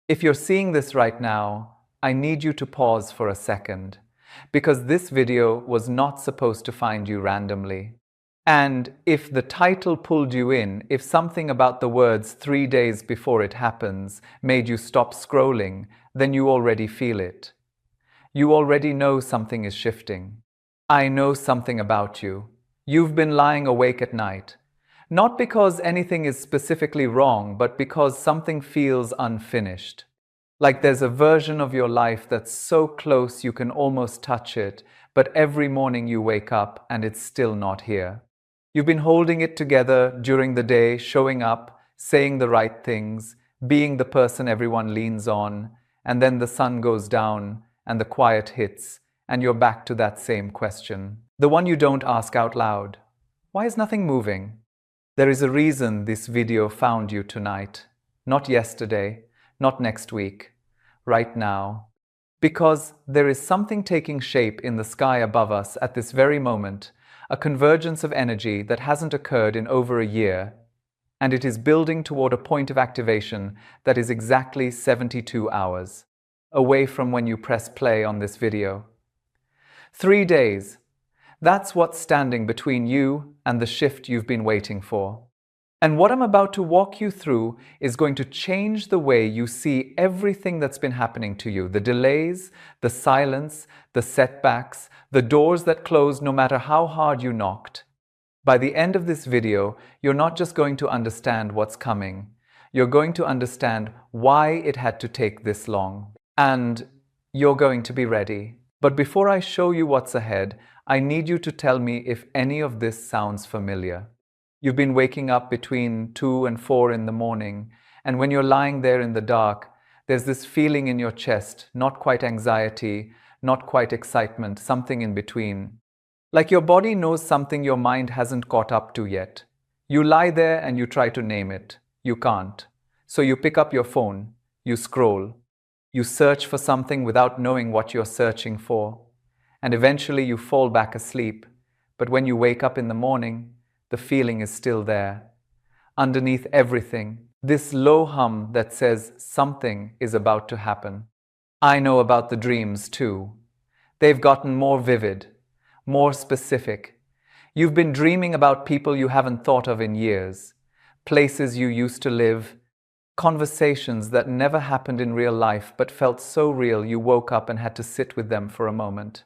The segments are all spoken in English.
If you're seeing this right now, I need you to pause for a second, because this video was not supposed to find you randomly. And if the title pulled you in, if something about the words 3 days before it happens made you stop scrolling, then you already feel it. You already know something is shifting. I know something about you. You've been lying awake at night. Not because anything is specifically wrong, but because something feels unfinished. Like there's a version of your life that's so close you can almost touch it, but every morning you wake up and it's still not here. You've been holding it together during the day, showing up, saying the right things, being the person everyone leans on, and then the sun goes down and the quiet hits, and you're back to that same question. The one you don't ask out loud. Why is nothing moving? There is a reason this video found you tonight. Not yesterday, not next week, right now. Because there is something taking shape in the sky above us at this very moment, a convergence of energy that hasn't occurred in over a year, and it is building toward a point of activation that is exactly 72 hours away from when you press play on this video. 3 days. That's what's standing between you and the shift you've been waiting for. And what I'm about to walk you through is going to change the way you see everything that's been happening to you. The delays, the silence, the setbacks, the doors that close no matter how hard you knocked. By the end of this video, you're not just going to understand what's coming. You're going to understand why it had to take this long. And you're going to be ready. But before I show you what's ahead, I need you to tell me if any of this sounds familiar. You've been waking up between 2 and 4 in the morning, and when you're lying there in the dark, there's this feeling in your chest, not quite anxiety, not quite excitement, something in between. Like your body knows something your mind hasn't caught up to yet. You lie there and you try to name it. You can't. So you pick up your phone, you scroll, you search for something without knowing what you're searching for, and eventually you fall back asleep. But when you wake up in the morning, the feeling is still there. Underneath everything, this low hum that says something is about to happen. I know about the dreams too. They've gotten more vivid, more specific. You've been dreaming about people you haven't thought of in years, places you used to live, conversations that never happened in real life but felt so real you woke up and had to sit with them for a moment.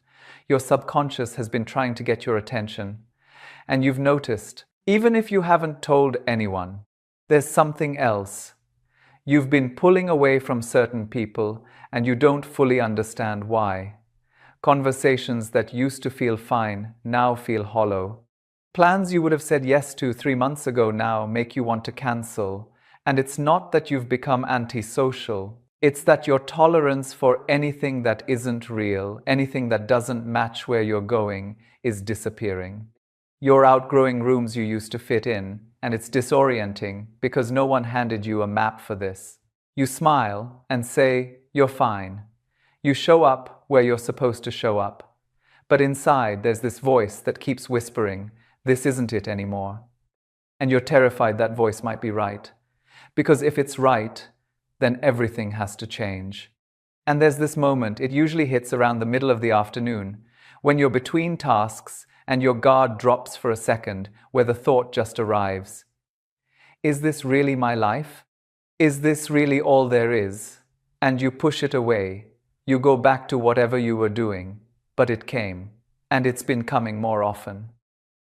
Your subconscious has been trying to get your attention. And you've noticed, even if you haven't told anyone, there's something else. You've been pulling away from certain people and you don't fully understand why. Conversations that used to feel fine now feel hollow. Plans you would have said yes to 3 months ago now make you want to cancel. And it's not that you've become antisocial. It's that your tolerance for anything that isn't real, anything that doesn't match where you're going, is disappearing. You're outgrowing rooms you used to fit in, and it's disorienting because no one handed you a map for this. You smile and say, you're fine. You show up where you're supposed to show up. But inside, there's this voice that keeps whispering, this isn't it anymore. And you're terrified that voice might be right. Because if it's right, then everything has to change. And there's this moment, it usually hits around the middle of the afternoon, when you're between tasks and your guard drops for a second, where the thought just arrives. Is this really my life? Is this really all there is? And you push it away. You go back to whatever you were doing, but it came, and it's been coming more often.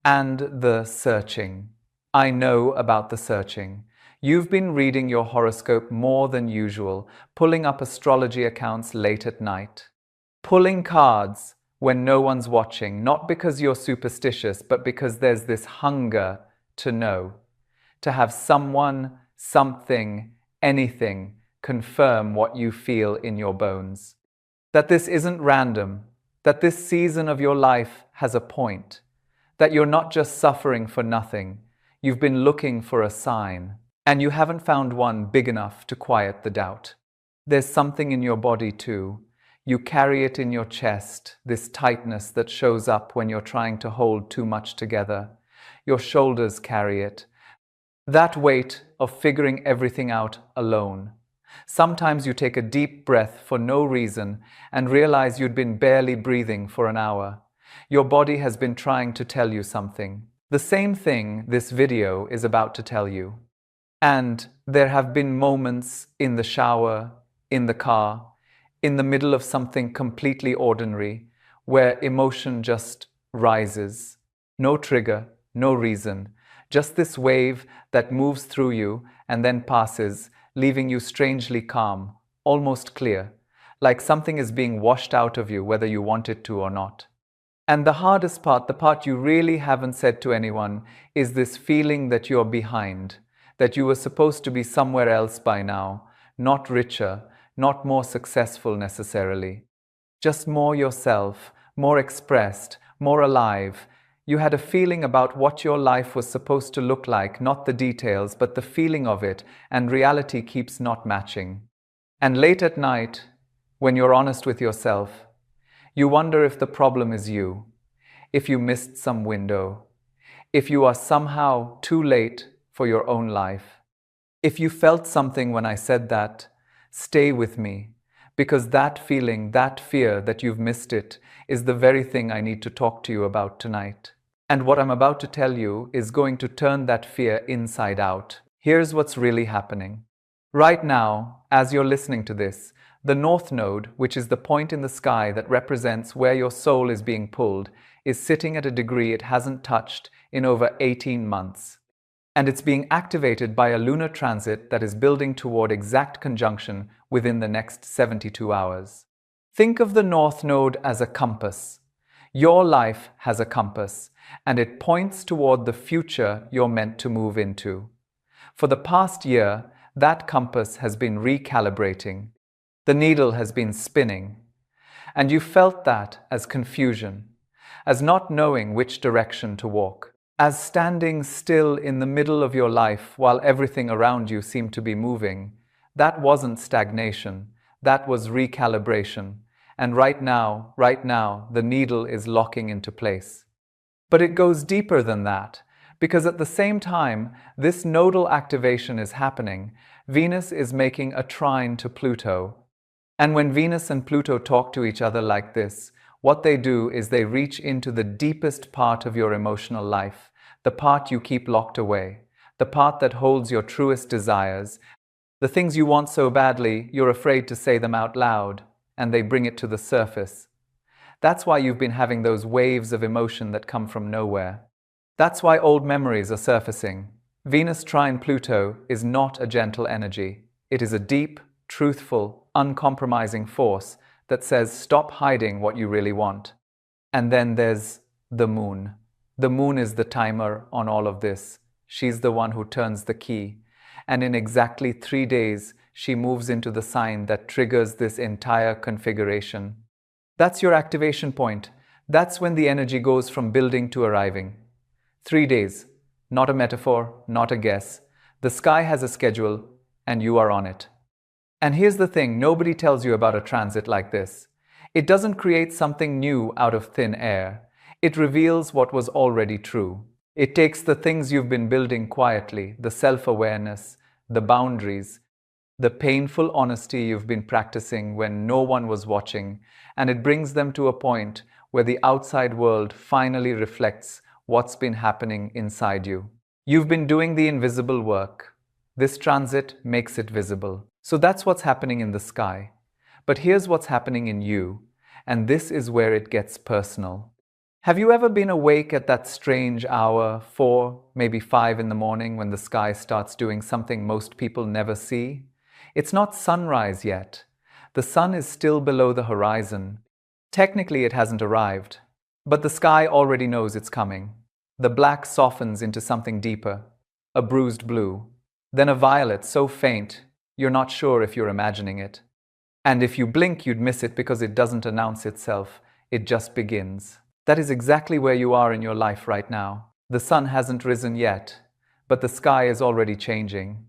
And the searching. I know about the searching. You've been reading your horoscope more than usual, pulling up astrology accounts late at night, pulling cards when no one's watching, not because you're superstitious, but because there's this hunger to know, to have someone, something, anything confirm what you feel in your bones. That this isn't random, that this season of your life has a point, that you're not just suffering for nothing, you've been looking for a sign, and you haven't found one big enough to quiet the doubt. There's something in your body too. You carry it in your chest, this tightness that shows up when you're trying to hold too much together. Your shoulders carry it. That weight of figuring everything out alone. Sometimes you take a deep breath for no reason and realize you'd been barely breathing for an hour. Your body has been trying to tell you something. The same thing this video is about to tell you. And there have been moments in the shower, in the car, in the middle of something completely ordinary, where emotion just rises. No trigger, no reason, just this wave that moves through you and then passes, leaving you strangely calm, almost clear, like something is being washed out of you whether you want it to or not. And the hardest part, the part you really haven't said to anyone, is this feeling that you're behind, that you were supposed to be somewhere else by now, not richer, not more successful necessarily. Just more yourself, more expressed, more alive. You had a feeling about what your life was supposed to look like, not the details, but the feeling of it, and reality keeps not matching. And late at night, when you're honest with yourself, you wonder if the problem is you, if you missed some window, if you are somehow too late for your own life. If you felt something when I said that, stay with me, because that feeling, that fear that you've missed it, is the very thing I need to talk to you about tonight. And what I'm about to tell you is going to turn that fear inside out. Here's what's really happening. Right now, as you're listening to this, the North Node, which is the point in the sky that represents where your soul is being pulled, is sitting at a degree it hasn't touched in over 18 months. And it's being activated by a lunar transit that is building toward exact conjunction within the next 72 hours. Think of the North Node as a compass. Your life has a compass, and it points toward the future you're meant to move into. For the past year, that compass has been recalibrating. The needle has been spinning. And you felt that as confusion, as not knowing which direction to walk, as standing still in the middle of your life while everything around you seemed to be moving. That wasn't stagnation, that was recalibration. And right now, the needle is locking into place. But it goes deeper than that, because at the same time this nodal activation is happening, Venus is making a trine to Pluto. And when Venus and Pluto talk to each other like this, what they do is they reach into the deepest part of your emotional life, the part you keep locked away, the part that holds your truest desires, the things you want so badly you're afraid to say them out loud, and they bring it to the surface. That's why you've been having those waves of emotion that come from nowhere. That's why old memories are surfacing. Venus trine Pluto is not a gentle energy. It is a deep, truthful, uncompromising force that says stop hiding what you really want. And then there's the moon. The moon is the timer on all of this. She's the one who turns the key. And in exactly 3 days, she moves into the sign that triggers this entire configuration. That's your activation point. That's when the energy goes from building to arriving. 3 days. Not a metaphor, not a guess. The sky has a schedule, and you are on it. And here's the thing, nobody tells you about a transit like this. It doesn't create something new out of thin air. It reveals what was already true. It takes the things you've been building quietly, the self-awareness, the boundaries, the painful honesty you've been practicing when no one was watching, and it brings them to a point where the outside world finally reflects what's been happening inside you. You've been doing the invisible work. This transit makes it visible. So that's what's happening in the sky. But here's what's happening in you, and this is where it gets personal. Have you ever been awake at that strange hour, 4, maybe 5 in the morning, when the sky starts doing something most people never see? It's not sunrise yet. The sun is still below the horizon. Technically, it hasn't arrived, but the sky already knows it's coming. The black softens into something deeper, a bruised blue, then a violet so faint you're not sure if you're imagining it. And if you blink, you'd miss it because it doesn't announce itself, it just begins. That is exactly where you are in your life right now. The sun hasn't risen yet, but the sky is already changing.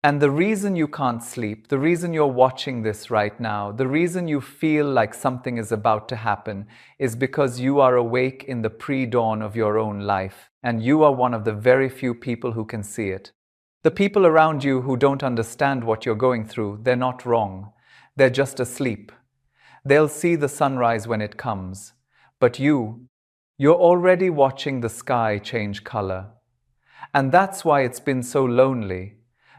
And the reason you can't sleep, the reason you're watching this right now, the reason you feel like something is about to happen is because you are awake in the pre-dawn of your own life, and you are one of the very few people who can see it. The people around you who don't understand what you're going through, they're not wrong. They're just asleep. They'll see the sunrise when it comes. But you're already watching the sky change color. And that's why it's been so lonely.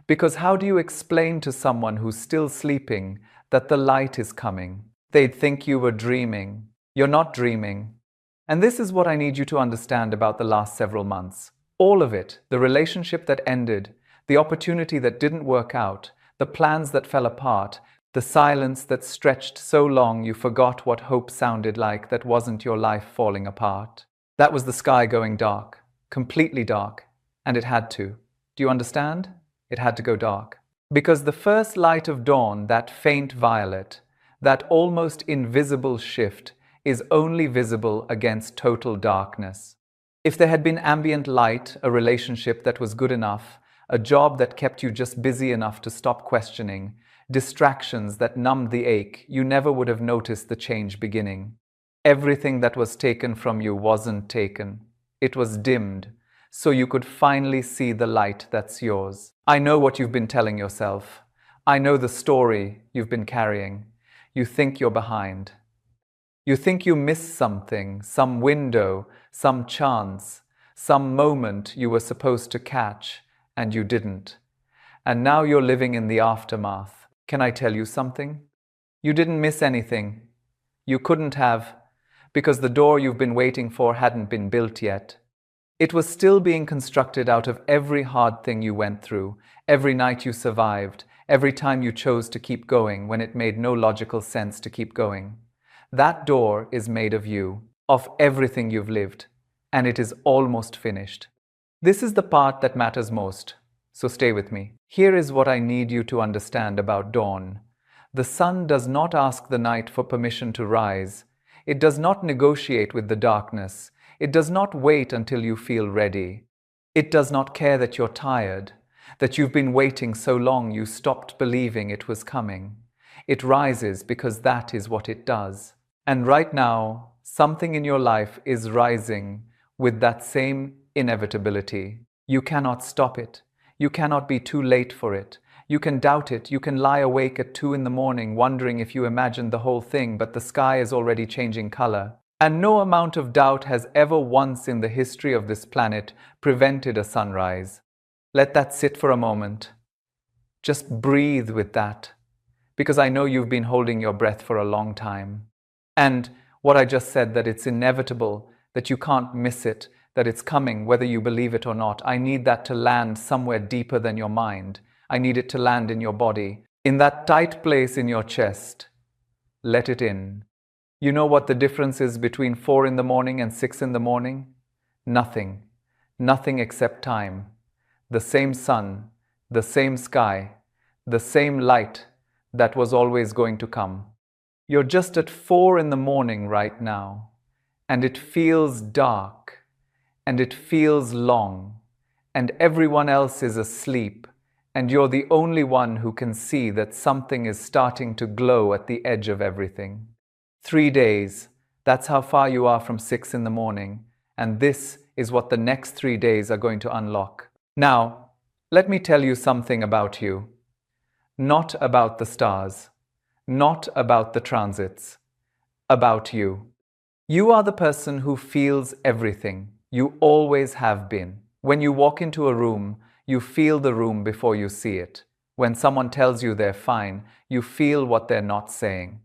Because how do you explain to someone who's still sleeping that the light is coming? They'd think you were dreaming. You're not dreaming. And this is what I need you to understand about the last several months. All of it, the relationship that ended, the opportunity that didn't work out, the plans that fell apart, the silence that stretched so long you forgot what hope sounded like that wasn't your life falling apart. That was the sky going dark, completely dark, and it had to. Do you understand? It had to go dark. Because the first light of dawn, that faint violet, that almost invisible shift, is only visible against total darkness. If there had been ambient light, a relationship that was good enough, a job that kept you just busy enough to stop questioning, distractions that numbed the ache, you never would have noticed the change beginning. Everything that was taken from you wasn't taken. It was dimmed, so you could finally see the light that's yours. I know what you've been telling yourself. I know the story you've been carrying. You think you're behind. You think you missed something, some window, some chance, some moment you were supposed to catch, and you didn't. And now you're living in the aftermath. Can I tell you something? You didn't miss anything. You couldn't have, because the door you've been waiting for hadn't been built yet. It was still being constructed out of every hard thing you went through, every night you survived, every time you chose to keep going when it made no logical sense to keep going. That door is made of you, of everything you've lived, and it is almost finished. This is the part that matters most, so stay with me. Here is what I need you to understand about dawn. The sun does not ask the night for permission to rise. It does not negotiate with the darkness. It does not wait until you feel ready. It does not care that you're tired, that you've been waiting so long you stopped believing it was coming. It rises because that is what it does. And right now, something in your life is rising with that same inevitability. You cannot stop it. You cannot be too late for it. You can doubt it. You can lie awake at 2 in the morning wondering if you imagined the whole thing, but the sky is already changing color. And no amount of doubt has ever once in the history of this planet prevented a sunrise. Let that sit for a moment. Just breathe with that, because I know you've been holding your breath for a long time. And what I just said, that it's inevitable, that you can't miss it, that it's coming whether you believe it or not. I need that to land somewhere deeper than your mind. I need it to land in your body, in that tight place in your chest. Let it in. You know what the difference is between 4 in the morning and 6 in the morning? Nothing. Nothing except time. The same sun, the same sky, the same light that was always going to come. You're just at 4 in the morning right now, and it feels dark, and it feels long, and everyone else is asleep, and you're the only one who can see that something is starting to glow at the edge of everything. 3 days, that's how far you are from 6 in the morning, and this is what the next 3 days are going to unlock. Now, let me tell you something about you. Not about the stars. Not about the transits, about you. You are the person who feels everything. You always have been. When you walk into a room, you feel the room before you see it. When someone tells you they're fine, you feel what they're not saying.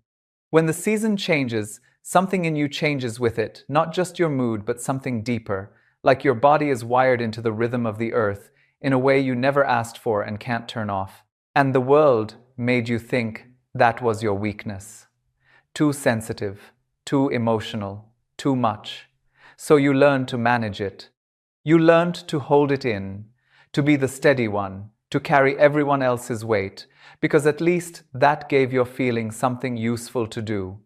When the season changes, something in you changes with it, not just your mood, but something deeper, like your body is wired into the rhythm of the earth in a way you never asked for and can't turn off. And the world made you think that was your weakness. Too sensitive, too emotional, too much. So you learned to manage it. You learned to hold it in, to be the steady one, to carry everyone else's weight, because at least that gave your feelings something useful to do.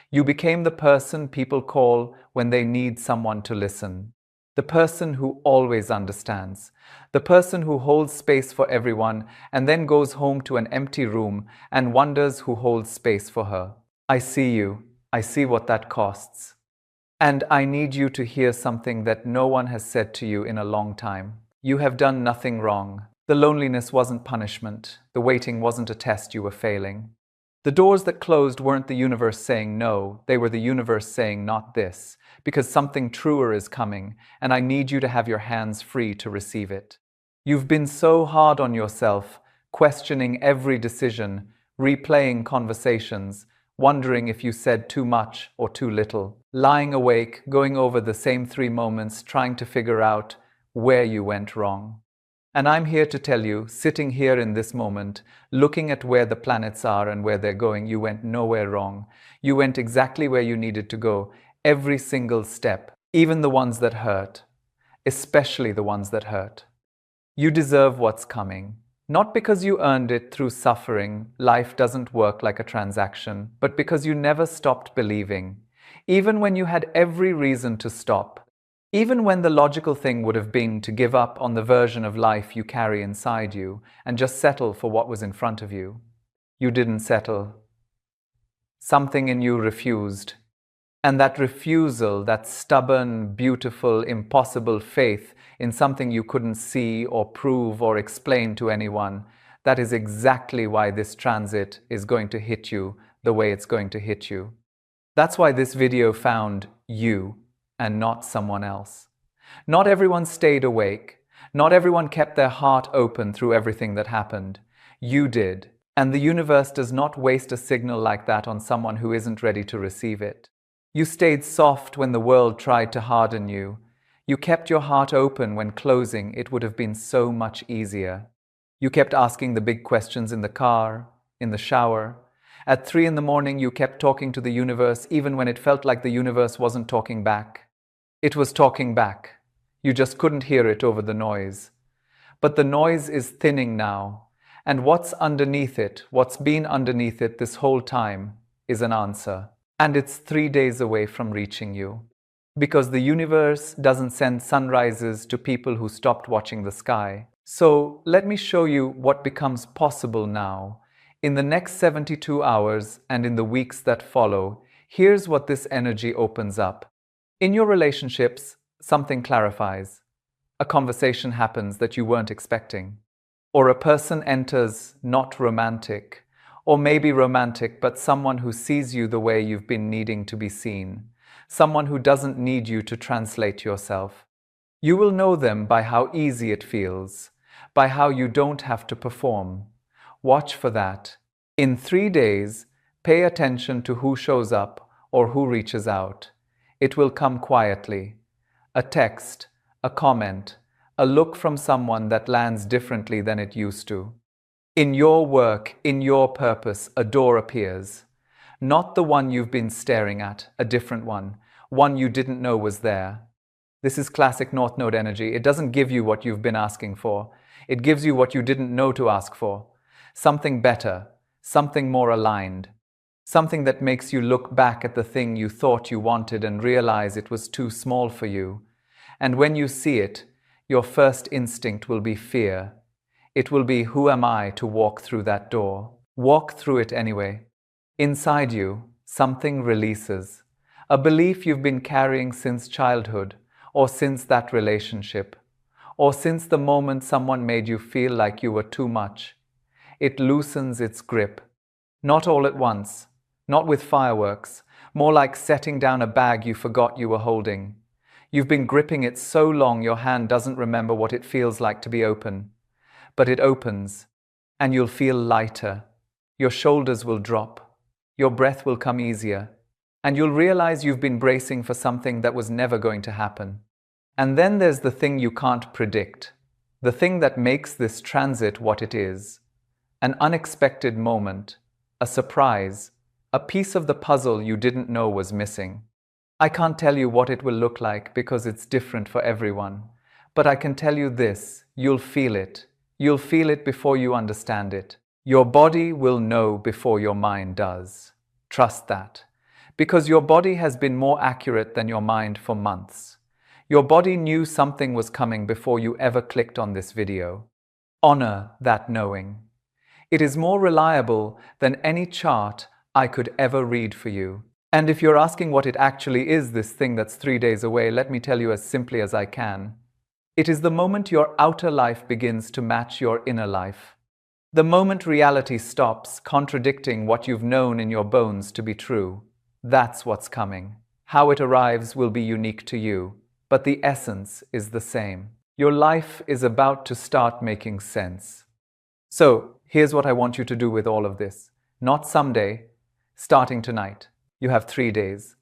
You became the person people call when they need someone to listen. The person who always understands. The person who holds space for everyone and then goes home to an empty room and wonders who holds space for her. I see you. I see what that costs. And I need you to hear something that no one has said to you in a long time. You have done nothing wrong. The loneliness wasn't punishment. The waiting wasn't a test you were failing. The doors that closed weren't the universe saying no, they were the universe saying not this, because something truer is coming, and I need you to have your hands free to receive it. You've been so hard on yourself, questioning every decision, replaying conversations, wondering if you said too much or too little, lying awake, going over the same 3 moments, trying to figure out where you went wrong. And I'm here to tell you, sitting here in this moment, looking at where the planets are and where they're going, you went nowhere wrong. You went exactly where you needed to go, every single step, even the ones that hurt, especially the ones that hurt. You deserve what's coming. Not because you earned it through suffering, life doesn't work like a transaction, but because you never stopped believing, even when you had every reason to stop. Even when the logical thing would have been to give up on the version of life you carry inside you and just settle for what was in front of you. You didn't settle. Something in you refused. And that refusal, that stubborn, beautiful, impossible faith in something you couldn't see or prove or explain to anyone, that is exactly why this transit is going to hit you the way it's going to hit you. That's why this video found you and not someone else. Not everyone stayed awake. Not everyone kept their heart open through everything that happened. You did. And the universe does not waste a signal like that on someone who isn't ready to receive it. You stayed soft when the world tried to harden you. You kept your heart open when closing it would have been so much easier. You kept asking the big questions in the car, in the shower. At 3 in the morning, you kept talking to the universe even when it felt like the universe wasn't talking back. It was talking back. You just couldn't hear it over the noise. But the noise is thinning now. And what's underneath it, what's been underneath it this whole time, is an answer. And it's 3 days away from reaching you. Because the universe doesn't send sunrises to people who stopped watching the sky. So let me show you what becomes possible now. In the next 72 hours and in the weeks that follow, here's what this energy opens up. In your relationships, something clarifies. A conversation happens that you weren't expecting. Or a person enters not romantic, or maybe romantic, but someone who sees you the way you've been needing to be seen. Someone who doesn't need you to translate yourself. You will know them by how easy it feels, by how you don't have to perform. Watch for that. In 3 days, pay attention to who shows up or who reaches out. It will come quietly. A text, a comment, a look from someone that lands differently than it used to. In your work, in your purpose, a door appears. Not the one you've been staring at, a different one you didn't know was there. This is classic North Node energy. It doesn't give you what you've been asking for. It gives you what you didn't know to ask for. Something better, something more aligned. Something that makes you look back at the thing you thought you wanted and realize it was too small for you. And when you see it, your first instinct will be fear. It will be, who am I to walk through that door? Walk through it anyway. Inside you, something releases. A belief you've been carrying since childhood, or since that relationship, or since the moment someone made you feel like you were too much. It loosens its grip. Not all at once. Not with fireworks, more like setting down a bag you forgot you were holding. You've been gripping it so long your hand doesn't remember what it feels like to be open. But it opens, and you'll feel lighter. Your shoulders will drop. Your breath will come easier. And you'll realize you've been bracing for something that was never going to happen. And then there's the thing you can't predict. The thing that makes this transit what it is. An unexpected moment. A surprise. A piece of the puzzle you didn't know was missing. I can't tell you what it will look like because it's different for everyone. But I can tell you this, you'll feel it. You'll feel it before you understand it. Your body will know before your mind does. Trust that. Because your body has been more accurate than your mind for months. Your body knew something was coming before you ever clicked on this video. Honor that knowing. It is more reliable than any chart I could ever read for you. And if you're asking what it actually is, this thing that's 3 days away, let me tell you as simply as I can. It is the moment your outer life begins to match your inner life. The moment reality stops contradicting what you've known in your bones to be true. That's what's coming. How it arrives will be unique to you, but the essence is the same. Your life is about to start making sense. So, here's what I want you to do with all of this. Not someday, starting tonight. You have 3 days.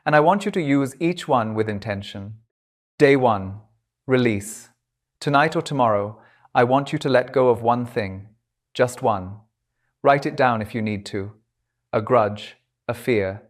And I want you to use each one with intention. Day 1. Release. Tonight or tomorrow, I want you to let go of one thing. Just one. Write it down if you need to. A grudge, a fear,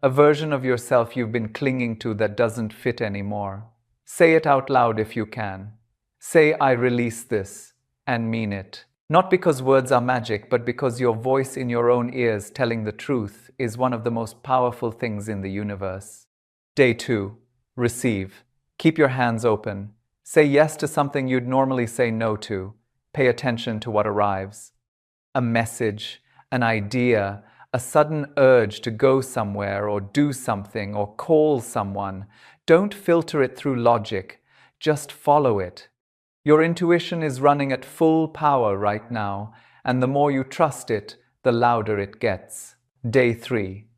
a version of yourself you've been clinging to that doesn't fit anymore. Say it out loud if you can. Say, I release this, and mean it. Not because words are magic, but because your voice in your own ears telling the truth is one of the most powerful things in the universe. Day 2. Receive. Keep your hands open. Say yes to something you'd normally say no to. Pay attention to what arrives. A message, an idea, a sudden urge to go somewhere or do something or call someone. Don't filter it through logic. Just follow it. Your intuition is running at full power right now, and the more you trust it, the louder it gets. Day 3.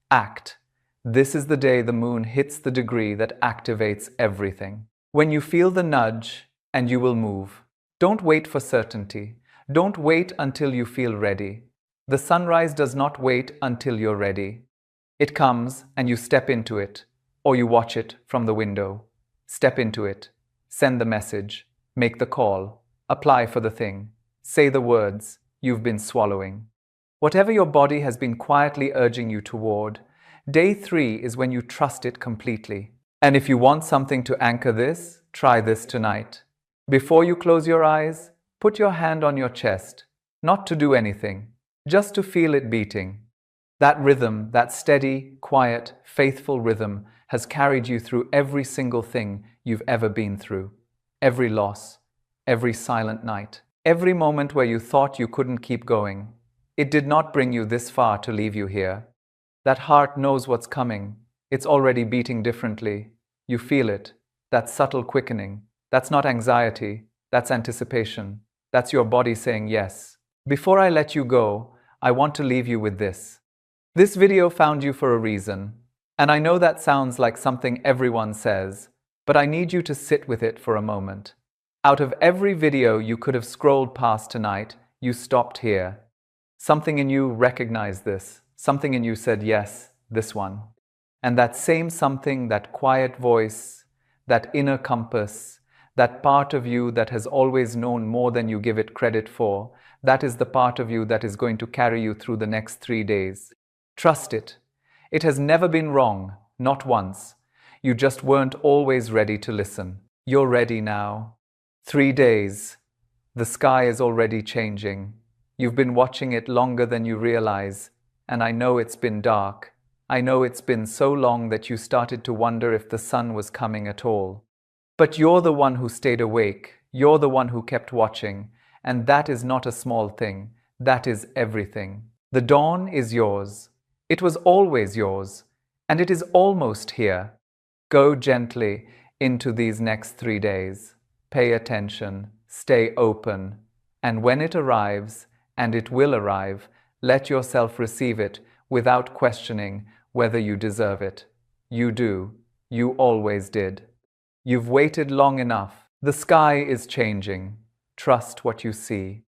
Act. This is the day the moon hits the degree that activates everything. When you feel the nudge, and you will move. Don't wait for certainty. Don't wait until you feel ready. The sunrise does not wait until you're ready. It comes and you step into it, or you watch it from the window. Step into it. Send the message. Make the call. Apply for the thing. Say the words you've been swallowing. Whatever your body has been quietly urging you toward, day 3 is when you trust it completely. And if you want something to anchor this, try this tonight. Before you close your eyes, put your hand on your chest, not to do anything, just to feel it beating. That rhythm, that steady, quiet, faithful rhythm has carried you through every single thing you've ever been through. Every loss, every silent night, every moment where you thought you couldn't keep going. It did not bring you this far to leave you here. That heart knows what's coming. It's already beating differently. You feel it, that subtle quickening. That's not anxiety, that's anticipation. That's your body saying yes. Before I let you go, I want to leave you with this. This video found you for a reason. And I know that sounds like something everyone says, but I need you to sit with it for a moment. Out of every video you could have scrolled past tonight, you stopped here. Something in you recognized this. Something in you said, yes, this one. And that same something, that quiet voice, that inner compass, that part of you that has always known more than you give it credit for, that is the part of you that is going to carry you through the next 3 days. Trust it. It has never been wrong, not once. You just weren't always ready to listen. You're ready now. 3 days. The sky is already changing. You've been watching it longer than you realize, and I know it's been dark. I know it's been so long that you started to wonder if the sun was coming at all. But you're the one who stayed awake. You're the one who kept watching. And that is not a small thing. That is everything. The dawn is yours. It was always yours. And it is almost here. Go gently into these next 3 days. Pay attention. Stay open. And when it arrives, and it will arrive, let yourself receive it without questioning whether you deserve it. You do. You always did. You've waited long enough. The sky is changing. Trust what you see.